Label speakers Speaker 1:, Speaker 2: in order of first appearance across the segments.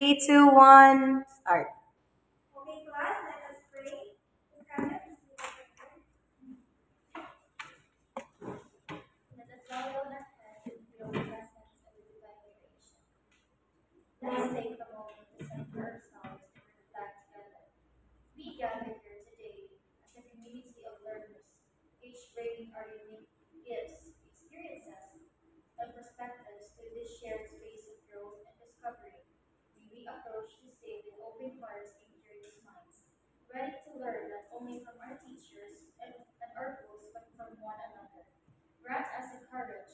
Speaker 1: Three, two, one, start.
Speaker 2: Okay, class, let us pray. Let us bow down our heads and feel the presence of the divine creation. Let us take a moment to center ourselves and reflect together. We gather here today as a community of learners, each bringing our unique gifts, experiences, and perspectives to this shared space of growth and discovery. May we approach this day with open hearts and curious minds, ready to learn not only from our teachers and our books, but from one another. Grant us the courage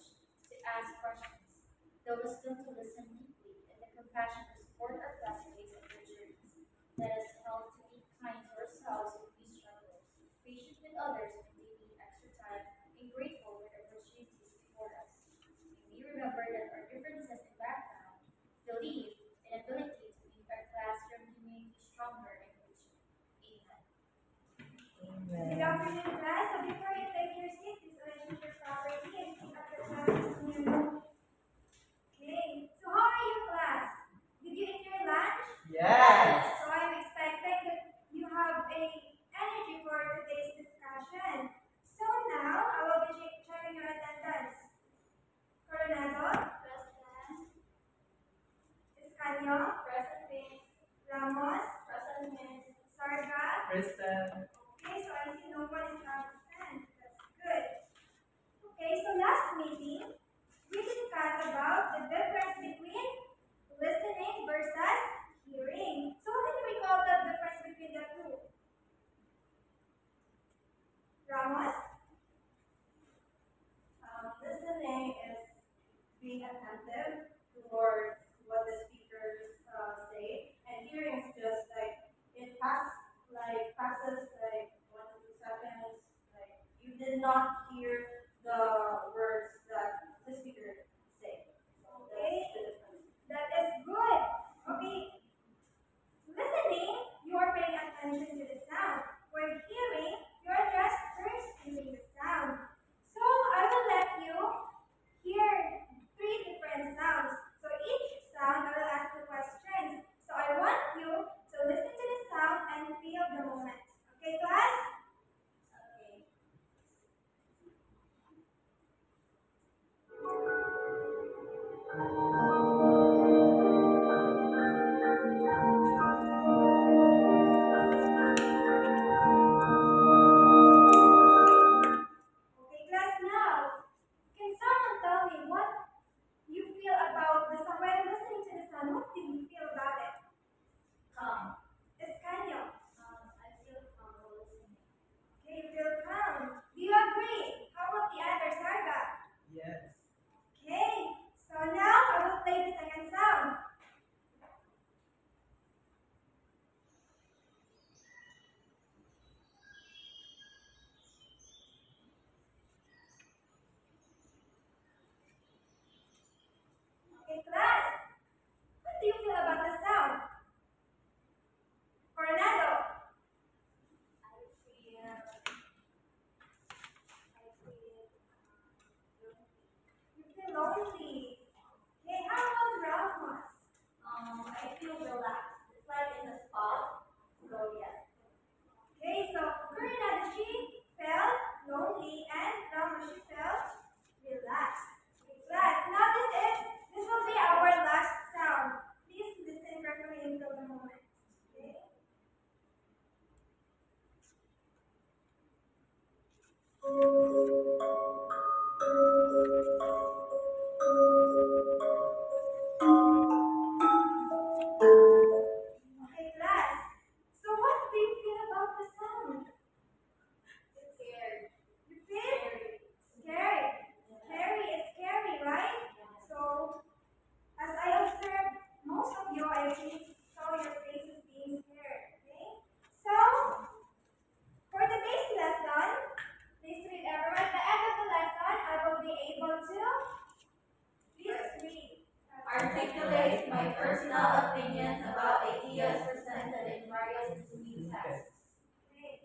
Speaker 2: to ask questions, the wisdom to listen deeply, and the compassion to support our classmates and their journeys. Let us help to be kind to ourselves when we struggle, patient with others when they need extra time, and grateful for the opportunities before us. May we remember that our differences in background, belief, and ability to make our classroom community stronger and richer. Amen. Good afternoon, class. So before you take your seat, please arrange your property and pick up the challenges in your note. Okay. So how are you, class? Did you eat your lunch?
Speaker 1: Yes.
Speaker 2: So I'm expecting that you have a energy for today's discussion. So now I will be checking your attendance. Coronado? Present. Escanio? Present, Miss. Ramos? Present, Miss. Sarga?
Speaker 1: Present.
Speaker 2: Okay, so I see no one is absent. That's good. Okay, so last meeting, we discussed about the difference between listening versus hearing. So how can we call the difference between the two? Ramos?
Speaker 3: Listening is being attentive towards what the speakers say, and hearing is just like passes like 1 to 2 seconds. Like you did not hear the words that the speaker say. So that's the
Speaker 2: Okay,
Speaker 3: difference.
Speaker 2: that is good. Okay, listening, you are paying attention to the sound. For hearing, you are just perceiving the sound. So I will let you hear three different sounds. So each sound, I will ask you questions. So I want you to listen to the sound and feel the moment. Okay, class?
Speaker 3: Okay.
Speaker 2: Okay, class, now, can someone tell me what you feel about the sound? While listening to the sound, what did you feel about it?
Speaker 3: Calm.
Speaker 2: Escanio.
Speaker 3: I feel calm while listening.
Speaker 2: Okay, you feel calm. Do you agree? How about the other, Sarga?
Speaker 1: Yes.
Speaker 2: Okay, so now I will play the second sound. Okay, class, what do you feel about the sound? Coronado. You feel lonely. Okay, how about Ramos?
Speaker 3: I feel relaxed. It's like in a spa. So yes.
Speaker 2: Okay, so Coronado, she felt lonely and Ramos, she felt relaxed. Okay, class, now this will be our last sound. Please listen carefully until the moment. Okay. Okay, class. So what do you feel about the sound?
Speaker 3: Scared.
Speaker 2: You feel scared. Scary is scary, right? So as I observed, most of you I actually saw your faces being scared. Okay? So for today's lesson, please read everyone. At the end of the lesson, I will be able to please read.
Speaker 3: Articulate my personal opinions about ideas presented in various SME texts.
Speaker 2: Okay.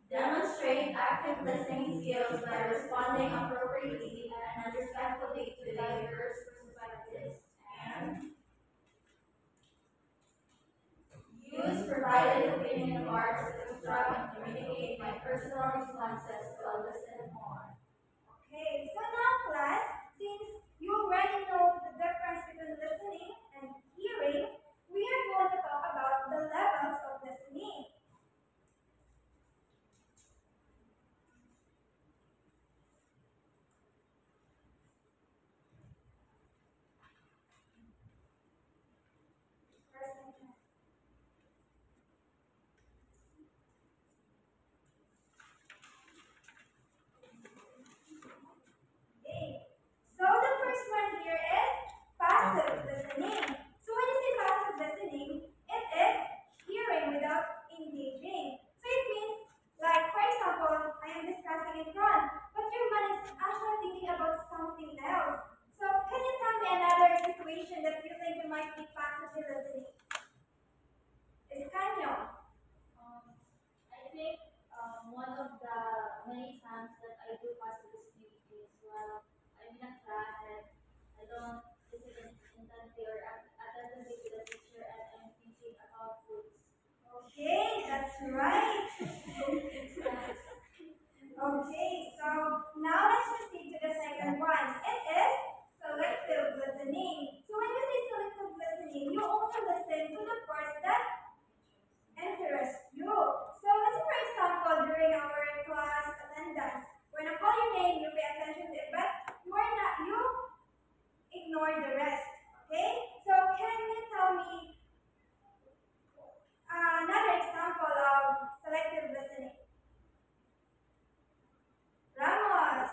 Speaker 3: Demonstrate active listening skills by responding appropriately and respectfully to diverse perspectives. in parts to construct and communicate my personal responses to a lesson more.
Speaker 2: Okay, so now class, since you already know the difference between listening and hearing, we are going to talk about the levels of listening. Okay, so the first one here is passive listening. So when you say passive listening, it is hearing without engaging. So it means, like for example, I am discussing in front, but your mind is actually thinking about something else. So can you tell me another situation that you think you might be passively listening? Escanio.
Speaker 3: I think one of the many times that I do passive listening is while I'm in a class and I don't listen intently or attentively to the teacher and I'm thinking about books.
Speaker 2: Okay, that's right. Okay, so now let's proceed to the second one. It is selective listening. So when you say selective listening, you only listen to the parts that interest you. So let's say for example, during our class attendance, when I call your name, you pay attention to it, but you ignore the rest. Okay? So can you tell me another example of selective listening? Ramos.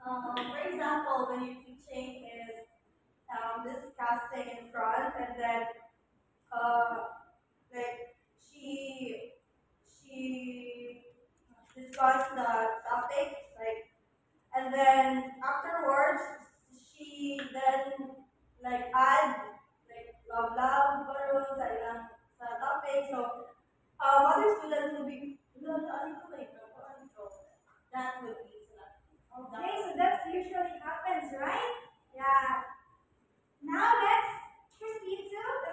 Speaker 3: For example, when your teaching is discussing in front and then like she discussed the topic like and then afterwards she then like add like love baru sa ilang sa topic so other students will be so that would be
Speaker 2: Okay, so that usually happens, right? Yeah. Now let's proceed to the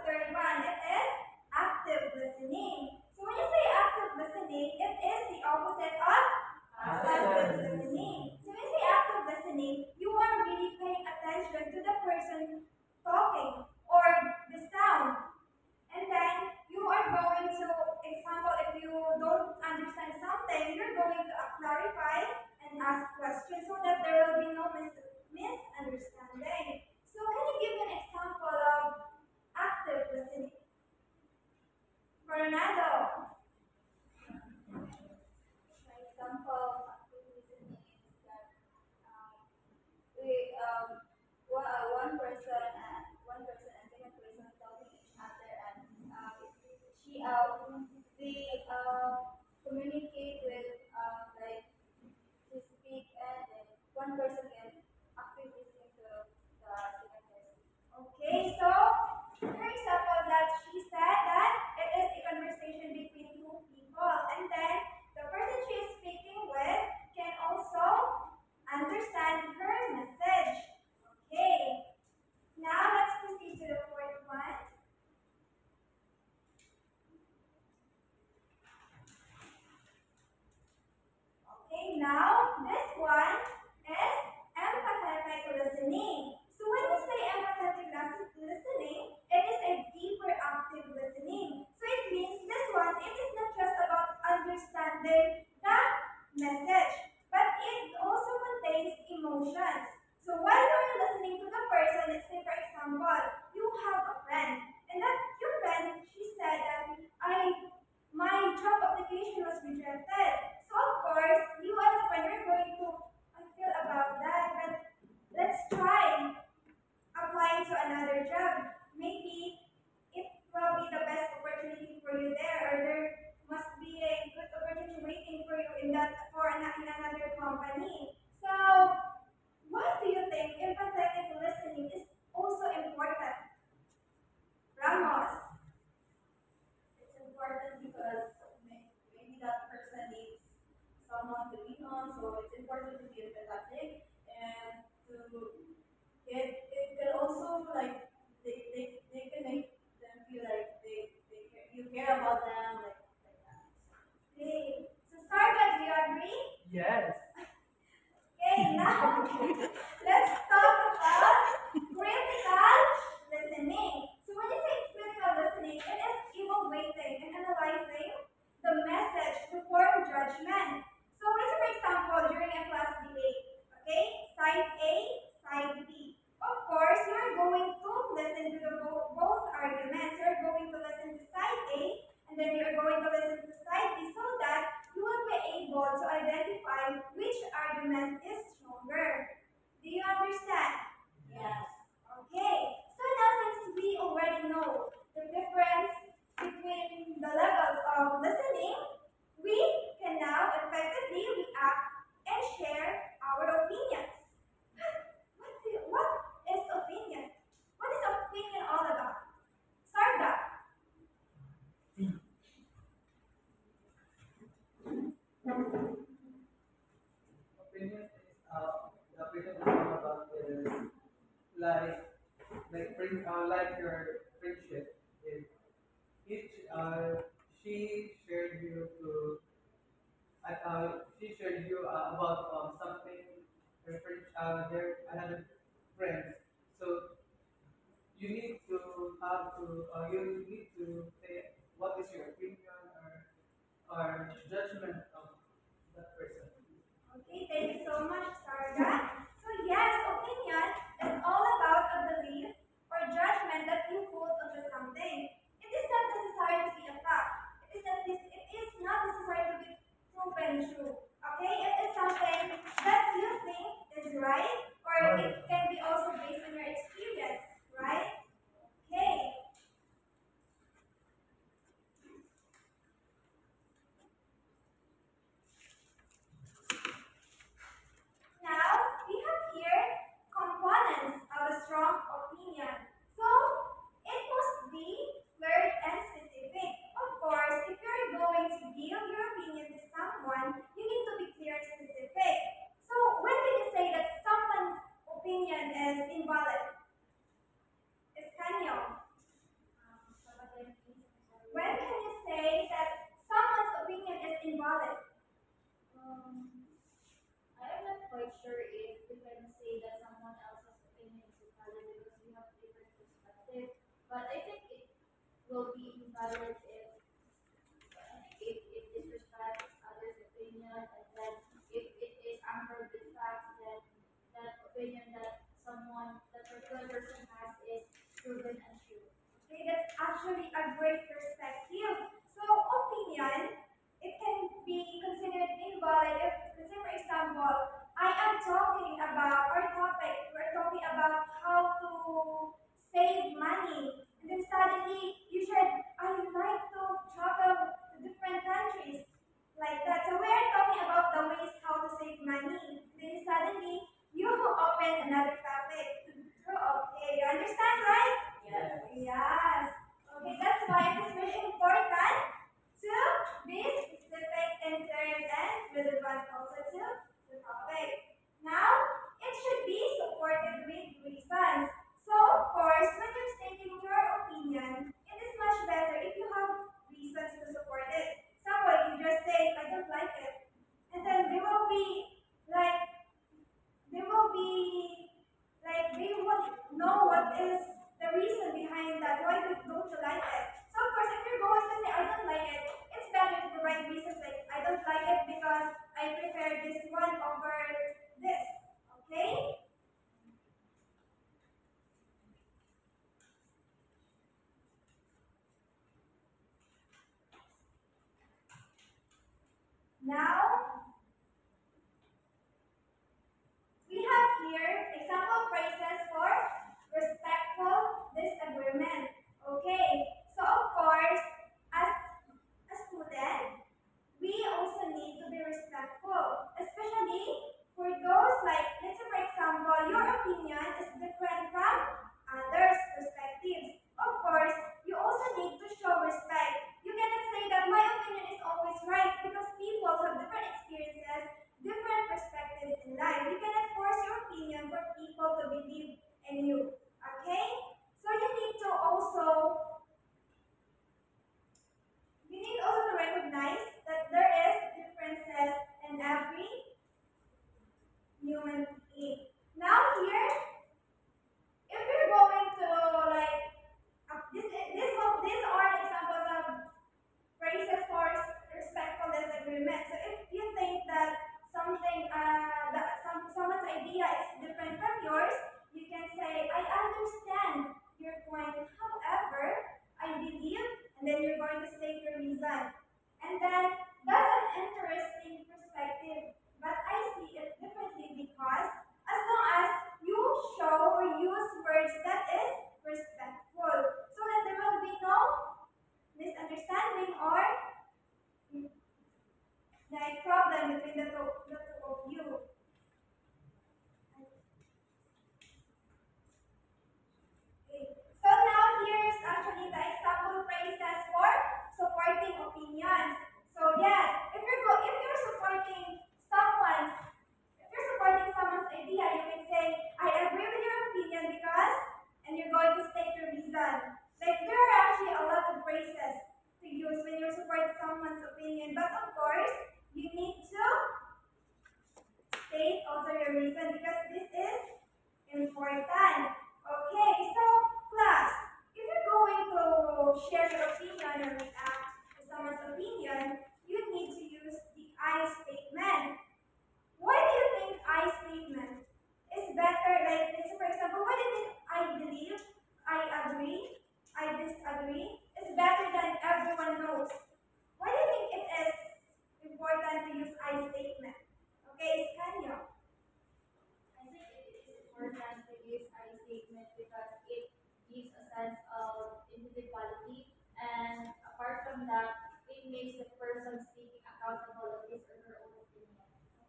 Speaker 3: listen to the both arguments. You're going to listen to side A, and then you're going to listen to side B so that you will be able to identify which argument is stronger. Do you understand?
Speaker 1: Yes.
Speaker 3: Okay. So now since we already know the difference between the levels of listening, we can now effectively react and share our opinions. What is opinion? What is opinion all about? Sarga.
Speaker 4: Opinion is the opinion is all about is like like your friendship. If each she shared you to she shared you about something her friend their another friends. So you need to say what is your opinion or judgment of that person.
Speaker 3: Okay, thank you so much, Sarga. So yes, opinion is all about a belief or judgment that you hold onto something. It is not necessary to be a fact. It is not necessary to be proven true. Okay, it is something that you think is right, or it can be also based on your experience, right? Okay. Now, we have here components of a strong opinion. So, it must be clear and specific. Of course, if you're going to give your opinion to someone, you need to be clear and specific. So, when can you say that someone's opinion is invalid? Escanio. When can you say that someone's opinion is invalid?
Speaker 2: Um, I'm not quite sure if we can say that someone else's opinion is invalid because we have different perspective. But I think it will be invalid if it disrespects others' opinion, and then if it is anchored with facts, then that opinion that that particular person has is proven untrue.
Speaker 3: Okay, that's actually a great perspective. So, opinion, it can be considered invalid if, let's say, for example, I am talking about our topic, we're talking about how to save money, and then suddenly you said, I would like to travel to different countries, like that. So, we're talking about the ways how to save money. Then suddenly you open another topic. Okay, you understand, right?
Speaker 1: Yes.
Speaker 3: Yes. Okay, that's why it is
Speaker 2: gives a sense of individuality, and apart from that, it makes the person speaking accountable of his or her own opinion.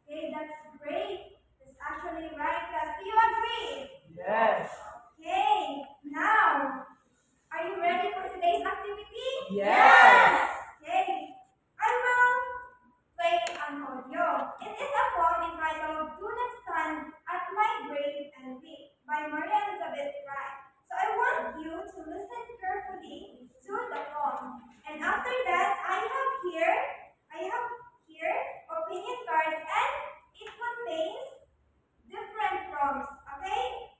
Speaker 3: Okay, that's great. That's actually right, class. Do you agree?
Speaker 4: Yes.
Speaker 3: Okay, now, are you ready for today's activity?
Speaker 4: Yes.
Speaker 3: Okay, I will play an audio. It is a poem entitled Do Not Stand at My Grave and Weep by Maria Elizabeth Wright. So I want you to listen carefully to the poem. And after that, I have here opinion cards and it contains different prompts, okay?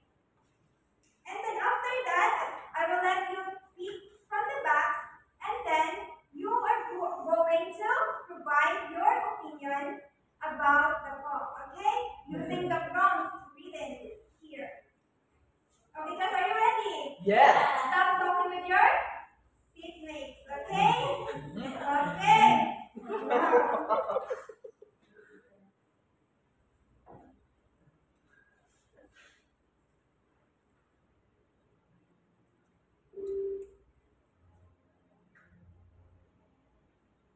Speaker 3: And then after that, I will let you pick from the box, and then you are going to provide your opinion about the poem, okay? Using the prompts written here. Okay, guys, are you ready?
Speaker 4: Yes.
Speaker 3: Stop talking with your seatmates, okay? Okay. Now,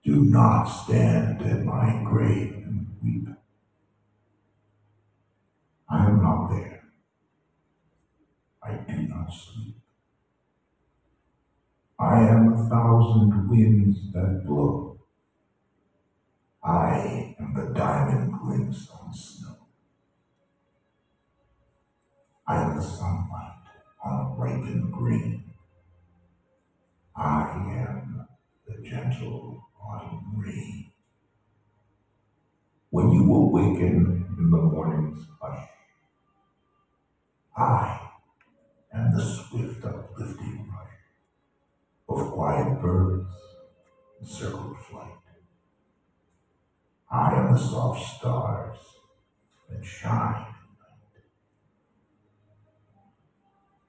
Speaker 5: Do not stand at my grave and weep. I am not there. I do not sleep. I am 1,000 winds that blow. I am the diamond glints on snow. I am the sunlight on a ripened grain. I am the gentle autumn rain. When you awaken in the morning's hush, I am the swift uplifting rush of quiet birds in circled flight. I am the soft stars that shine.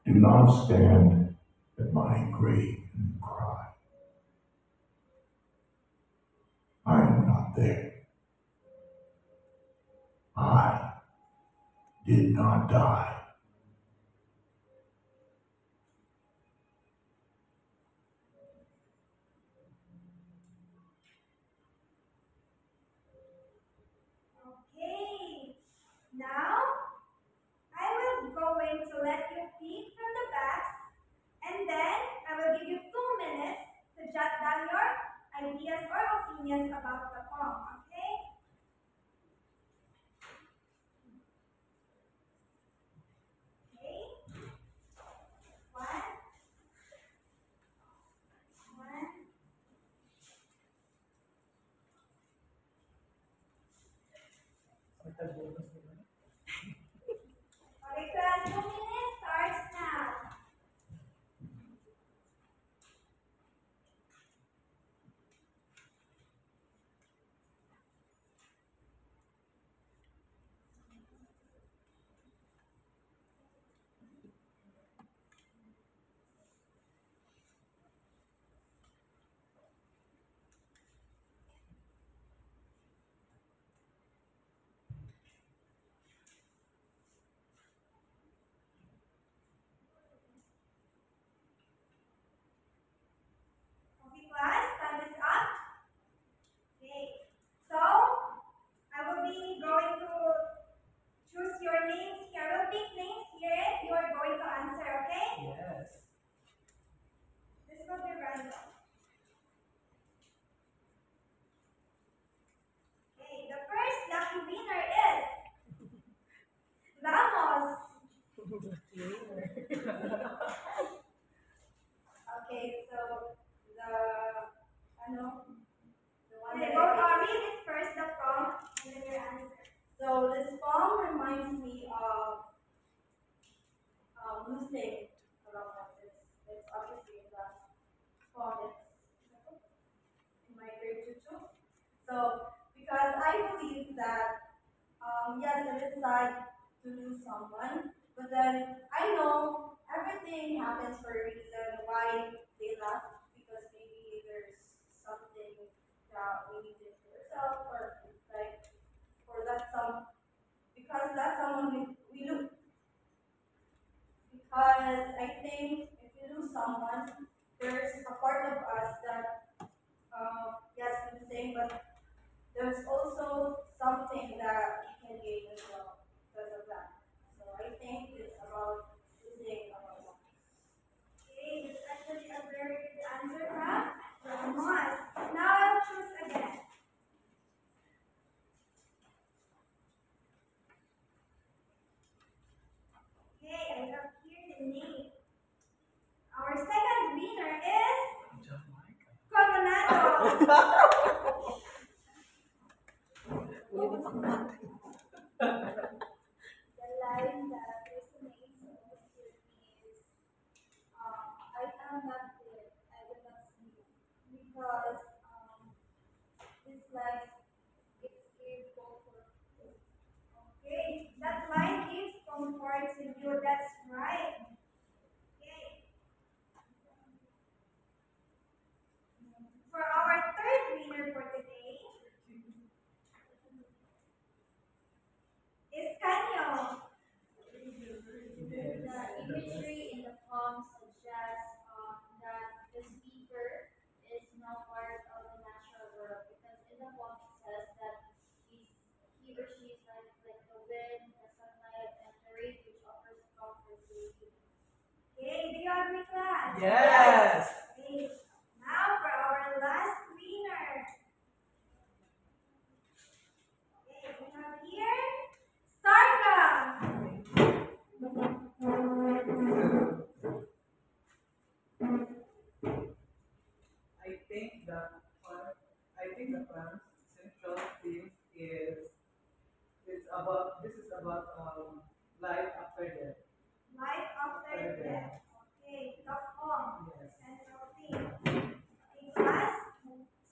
Speaker 5: Do not stand at my grave and cry. I am not there. I did not die.
Speaker 3: okay. Now, I will going to let you pick from the box, and then I will give you 2 minutes to jot down your ideas or opinions about the poem, okay? Okay? One, one. Okay, class, 2 minutes starts now. Okay, class, time is up. Okay, so I will be going to choose your names here. I will pick names here and you are going to answer, okay?
Speaker 4: Yes.
Speaker 3: This will be random. Okay, the first lucky winner is Ramos. Okay, so the one that read it first, the prompt, and then your answer. So this poem reminds me of losing a loved one. It's obviously the poem. It's in my grade tutu. So because I believe that yes, it is sad to lose someone, but then I know everything happens for a reason why they left because maybe there's something that we need to do ourselves or like for that some because that's someone we lose because I think if you someone, there's a part of us that, yes, I'm saying, but there's also something that you can gain as well because of that. So I think it's about choosing our life. Okay, that's actually a very good answer from us. Now I'll choose again. Okay, I have here the name. Our second winner is Coronado. The line that resonates most with me is, I am not dead, I do not sleep. Because this line, it gives comfort. Okay, that line gives comfort to you, that's right. Okay, for our third winner for today is Kanyo.
Speaker 4: Yes.
Speaker 2: The imagery in the poem suggests that the speaker is now part of the natural world because in the poem it says that he or she is like the wind, the sunlight, and the rain which offers comfort to you. Okay, do you agree, class?
Speaker 4: Yes.
Speaker 2: Okay, now for our last winner. Okay, we have here Sarga.
Speaker 4: I think that I think the plan's central theme is about this is about life after death.
Speaker 3: Life after death. Okay, the poem.
Speaker 4: Yes.
Speaker 3: Central theme. Okay, class.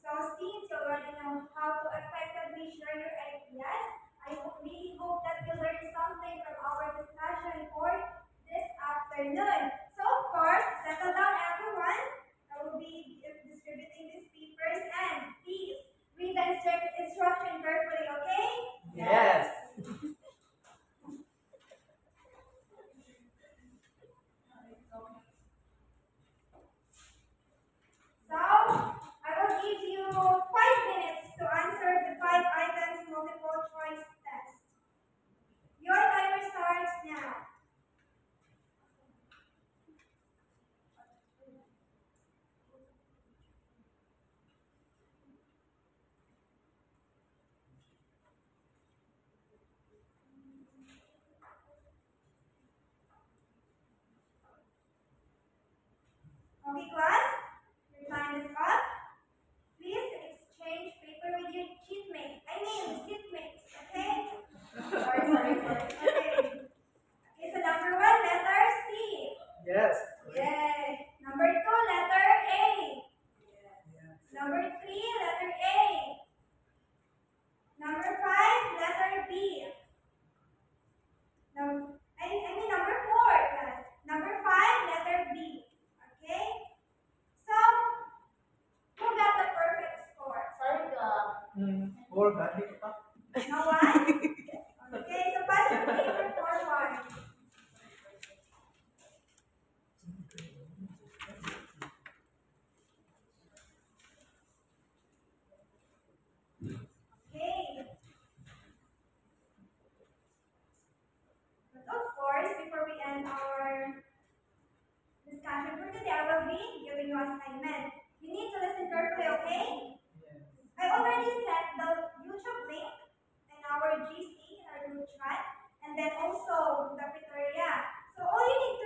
Speaker 3: So since you already know how to effectively share your ideas, I really hope that you learned something from our discussion for this afternoon. So of course, settle down everyone. I will be distributing these papers and please read the instruction carefully, okay?
Speaker 4: Yes.
Speaker 3: So, I will give you 5 minutes to answer the 5 items multiple choice test. Your timer starts now. Okay, class? Your time is up. Please exchange paper with your seatmates, okay? Sorry. Okay. Okay, so number 1, letter C.
Speaker 4: Yes.
Speaker 3: Yay. Number 2, letter A.
Speaker 4: Yes.
Speaker 3: Number 3, letter A. Number 5, letter B. I mean number 4, class. Number 5, letter B. Okay? So, who got the perfect score?
Speaker 4: Or bandi ko pa.
Speaker 3: No one? Okay, so pass your paper forward. Okay. But of course, before we end our discussion for today, I will be giving you assignment. You need to listen carefully, okay?
Speaker 4: Yes.
Speaker 3: I already sent the YouTube link in our GC, in our group chat, and then also the Pretoria. So all you need to